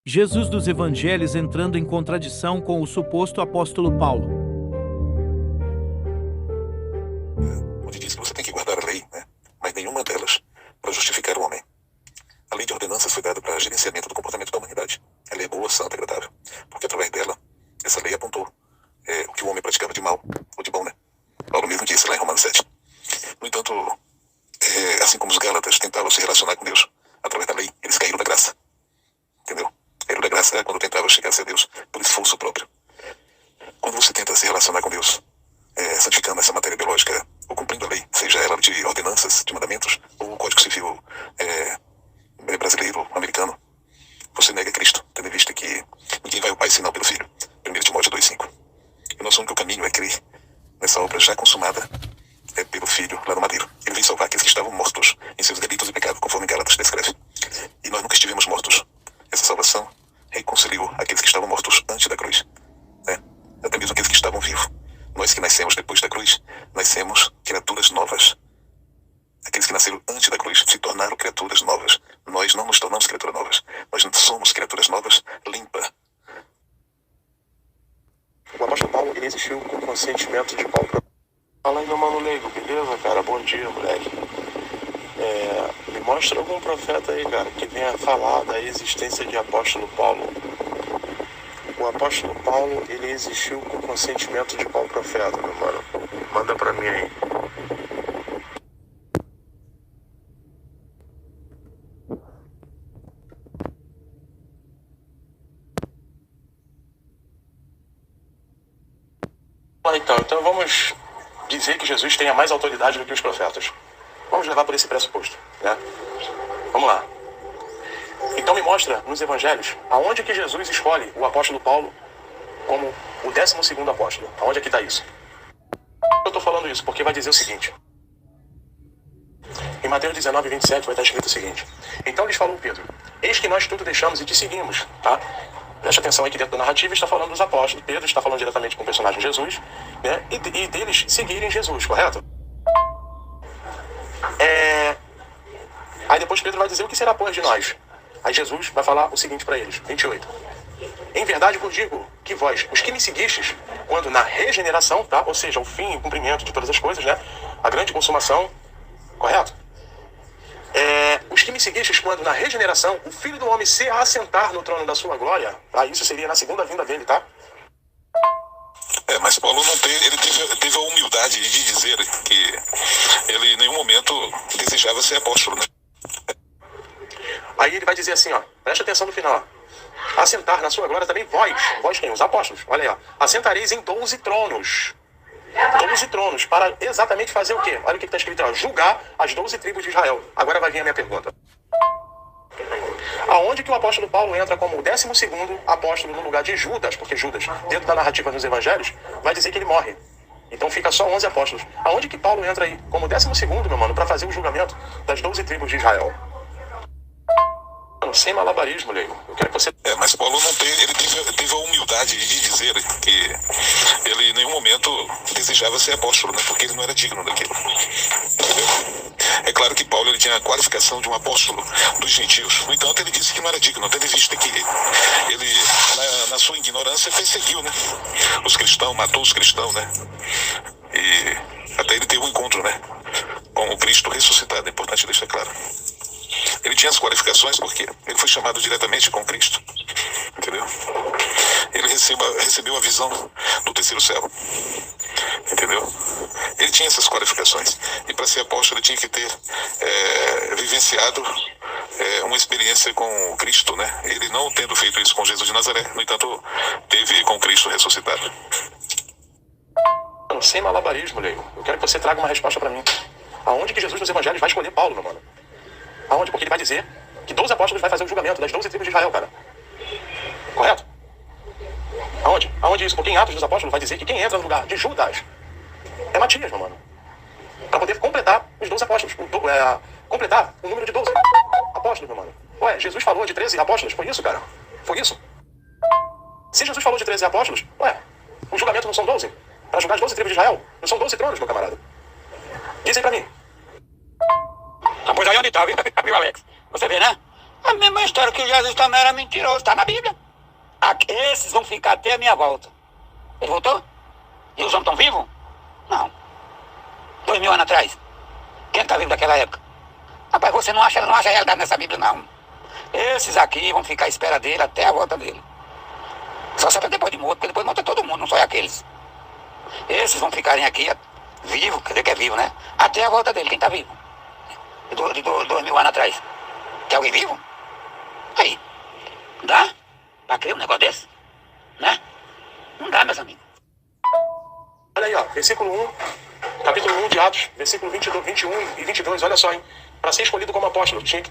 Jesus dos Evangelhos entrando em contradição com o suposto apóstolo Paulo. Onde diz que você tem que guardar a lei, né? Mas nenhuma delas para justificar o homem. A lei de ordenanças foi dada para gerenciamento do comportamento da humanidade. Ela é boa, santa, agradável, porque através dela, essa lei apontou o que o homem praticava de mal ou de bom, né? Paulo mesmo disse lá em Romanos 7. No entanto, assim como os Gálatas tentavam se relacionar com Deus através da lei, eles caíram da graça. Entendeu? Caíram da graça quando tentavam chegar-se a Deus por esforço próprio. Quando você tenta se relacionar com Deus, santificando essa matéria biológica, ou cumprindo a lei, seja ela de ordenanças, de mandamentos, ou o Código Civil brasileiro, americano, você nega Cristo, tendo em vista que ninguém vai ao Pai senão pelo Filho. 1 Timóteo 2,5. E nosso único caminho é crer nessa obra já consumada pelo Filho lá no madeiro. Ele veio salvar aqueles que estavam mortos em seus delitos e pecados, conforme Gálatas descreve. E nós nunca estivemos mortos. Essa salvação reconciliou aqueles que estavam mortos antes da cruz, né? Até mesmo aqueles que estavam vivos. Nós que nascemos depois da cruz, nascemos criaturas novas. Aqueles que nasceram antes da cruz se tornaram criaturas novas. Nós não nos tornamos criaturas novas. Nós não somos criaturas novas limpas. O apóstolo Paulo, ele existiu com o consentimento de Paulo. Fala aí, meu mano leigo, beleza, cara? Bom dia, moleque. Me mostra algum profeta aí, cara, que venha falar da existência de apóstolo Paulo. O apóstolo Paulo, ele existiu com o consentimento de qual profeta, meu mano? Manda pra mim aí. Então vamos dizer que Jesus tenha mais autoridade do que os profetas. Vamos levar por esse pressuposto, né? Vamos lá. Então me mostra nos evangelhos aonde que Jesus escolhe o apóstolo Paulo como o 12º apóstolo. Aonde é que está isso? Eu estou falando isso porque vai dizer o seguinte. Em Mateus 19:27 vai estar escrito o seguinte. Então lhes falou Pedro: eis que nós tudo deixamos e te seguimos, tá? Preste atenção aí que dentro da narrativa está falando dos apóstolos. Pedro está falando diretamente com o personagem Jesus, né? E deles seguirem Jesus, correto? Aí depois Pedro vai dizer: o que será, pois, de nós? Aí Jesus vai falar o seguinte para eles, 28. Em verdade vos digo que vós, os que me seguistes, quando na regeneração, tá? Ou seja, o fim e o cumprimento de todas as coisas, né? A grande consumação, correto? Os que me seguistes, quando na regeneração, o Filho do Homem se assentar no trono da sua glória, tá? Isso seria na segunda vinda dele, tá? Mas Paulo não teve, ele teve a humildade de dizer que ele em nenhum momento desejava ser apóstolo, né? Aí ele vai dizer assim, ó, presta atenção no final, ó. Assentar na sua glória também vós quem? Os apóstolos, olha aí, ó. Assentareis em 12 tronos. 12 tronos, para exatamente fazer o quê? Olha o que está escrito, ó, julgar as 12 tribos de Israel. Agora vai vir a minha pergunta. Aonde que o apóstolo Paulo entra como o 12º apóstolo no lugar de Judas? Porque Judas, dentro da narrativa dos evangelhos, vai dizer que ele morre. Então fica só 11 apóstolos. Aonde que Paulo entra aí como 12º, meu mano, para fazer o julgamento das 12 tribos de Israel? Sem malabarismo, Leigo. Eu quero que você... Mas Paulo não teve, ele teve a humildade de dizer que ele em nenhum momento desejava ser apóstolo, né? Porque ele não era digno daquilo. Entendeu? É claro que Paulo ele tinha a qualificação de um apóstolo dos gentios. No entanto, ele disse que não era digno, tendo em vista que ele, na sua ignorância, perseguiu, né? Os cristãos, matou os cristãos, né? E até ele teve um encontro, né? Com o Cristo ressuscitado. É importante deixar claro. Ele tinha as qualificações porque ele foi chamado diretamente com Cristo, entendeu? Ele recebeu a visão do terceiro céu, entendeu? Ele tinha essas qualificações e para ser apóstolo ele tinha que ter vivenciado uma experiência com Cristo, né? Ele não tendo feito isso com Jesus de Nazaré, no entanto, teve com Cristo ressuscitado. Sem malabarismo, Leigo. Eu quero que você traga uma resposta para mim. Aonde que Jesus nos evangelhos vai escolher Paulo, meu mano? Aonde? Porque ele vai dizer que 12 apóstolos vai fazer o julgamento das 12 tribos de Israel, cara. Correto? Aonde? Aonde isso? Porque em Atos dos Apóstolos vai dizer que quem entra no lugar de Judas é Matias, meu mano. Para poder completar os 12 apóstolos. Completar o número de 12 apóstolos, meu mano. Ué, Jesus falou de 13 apóstolos? Foi isso, cara? Foi isso? Se Jesus falou de 13 apóstolos, ué, o julgamento não são 12? Para julgar as 12 tribos de Israel? Não são 12 tronos, meu camarada? Diz aí pra mim. Pois aí onde tá, viu, Alex? Você vê, né? A mesma história que Jesus também era mentiroso, está na Bíblia. Esses vão ficar até a minha volta. Ele voltou? E os homens estão vivos? Não. 2000 anos atrás. Quem está vivo daquela época? Rapaz, você não acha realidade nessa Bíblia, não. Esses aqui vão ficar à espera dele até a volta dele. Só sabe depois de morto, porque depois morta todo mundo, não só é aqueles. Esses vão ficarem aqui vivo, quer dizer que é vivo, né? Até a volta dele, quem está vivo? De 2000 anos atrás. Tem alguém vivo? Aí. Dá? Pra crer um negócio desse? Né? Não dá, meus amigos. Olha aí, ó, versículo 1, capítulo 1 de Atos, versículo 22, 21 e 22, olha só, hein? Para ser escolhido como apóstolo, tinha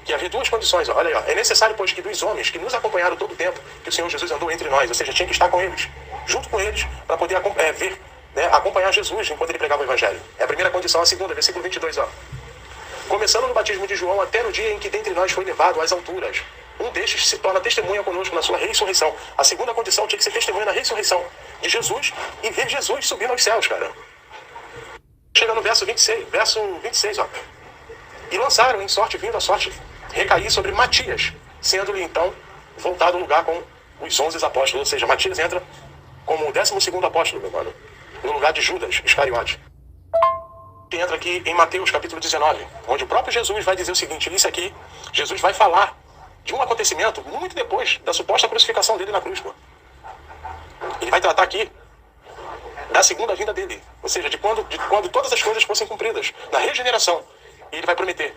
que haver duas condições, ó. Olha aí, ó. É necessário, pois, que dos homens que nos acompanharam todo o tempo que o Senhor Jesus andou entre nós, ou seja, tinha que estar com eles, junto com eles, para poder ver, né, acompanhar Jesus enquanto ele pregava o Evangelho. É a primeira condição. A segunda, versículo 22, ó. Começando no batismo de João até no dia em que dentre nós foi levado às alturas. Um destes se torna testemunha conosco na sua ressurreição. A segunda condição tinha que ser testemunha na ressurreição de Jesus e ver Jesus subindo aos céus, cara. Chega no verso 26, ó. E lançaram em sorte vindo a sorte recair sobre Matias, sendo-lhe então voltado o lugar com os 11 apóstolos. Ou seja, Matias entra como o 12º apóstolo, meu mano, no lugar de Judas Iscariote. Que entra aqui em Mateus capítulo 19, onde o próprio Jesus vai dizer o seguinte: isso aqui, Jesus vai falar de um acontecimento muito depois da suposta crucificação dele na cruz, pô. Ele vai tratar aqui da segunda vinda dele, ou seja, de quando todas as coisas fossem cumpridas, na regeneração. E ele vai prometer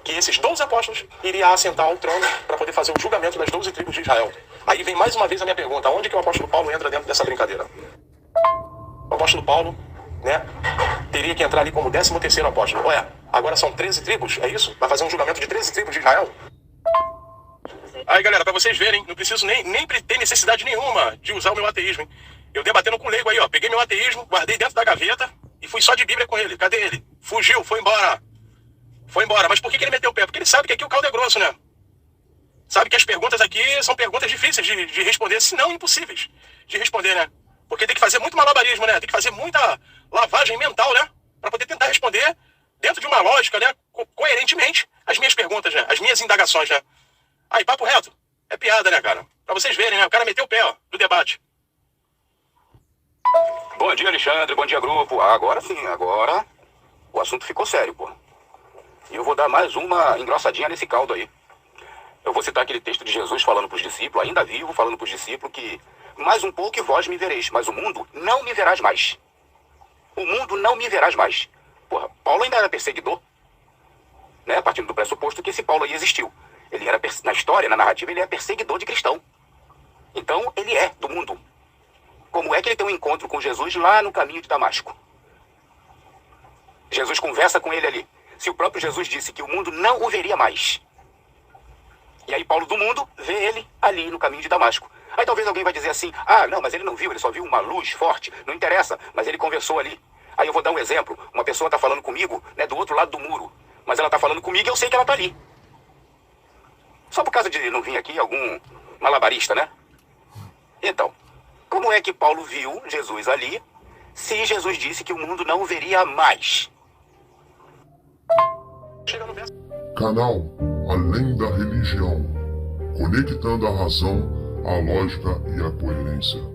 que esses 12 apóstolos iriam assentar ao trono para poder fazer o julgamento das 12 tribos de Israel. Aí vem mais uma vez a minha pergunta: onde que o apóstolo Paulo entra dentro dessa brincadeira? O apóstolo Paulo, né, teria que entrar ali como 13º apóstolo. Olha, agora são 13 tribos, é isso? Vai fazer um julgamento de 13 tribos de Israel? Aí, galera, pra vocês verem, não preciso nem ter necessidade nenhuma de usar o meu ateísmo, hein? Eu debatendo com o leigo aí, ó. Peguei meu ateísmo, guardei dentro da gaveta e fui só de Bíblia com ele. Cadê ele? Fugiu, foi embora. Foi embora. Mas por que ele meteu o pé? Porque ele sabe que aqui o caldo é grosso, né? Sabe que as perguntas aqui são perguntas difíceis de responder, se não impossíveis de responder, né? Porque tem que fazer muito malabarismo, né? Tem que fazer muita lavagem mental, né? Pra poder tentar responder dentro de uma lógica, né? Coerentemente as minhas perguntas, né? As minhas indagações, né? Aí, papo reto. É piada, né, cara? Pra vocês verem, né? O cara meteu o pé, ó, do debate. Bom dia, Alexandre. Bom dia, grupo. Agora sim, agora o assunto ficou sério, pô. E eu vou dar mais uma engrossadinha nesse caldo aí. Eu vou citar aquele texto de Jesus falando para os discípulos, ainda vivo, falando para os discípulos que mais um pouco e vós me vereis, mas o mundo não me verás mais. O mundo não me verás mais. Porra, Paulo ainda era perseguidor, né? Partindo do pressuposto que esse Paulo aí existiu. Ele era, na história, na narrativa, ele é perseguidor de cristão. Então, ele é do mundo. Como é que ele tem um encontro com Jesus lá no caminho de Damasco? Jesus conversa com ele ali. Se o próprio Jesus disse que o mundo não o veria mais. E aí Paulo do mundo vê ele ali no caminho de Damasco. Aí talvez alguém vai dizer assim: ah, não, mas ele não viu, ele só viu uma luz forte. Não interessa, mas ele conversou ali. Aí eu vou dar um exemplo. Uma pessoa está falando comigo, né, do outro lado do muro. Mas ela está falando comigo e eu sei que ela está ali. Só por causa de não vir aqui algum malabarista, né? Então, como é que Paulo viu Jesus ali, se Jesus disse que o mundo não o veria mais? Canal Além da Religião, conectando a razão, a lógica e a coerência.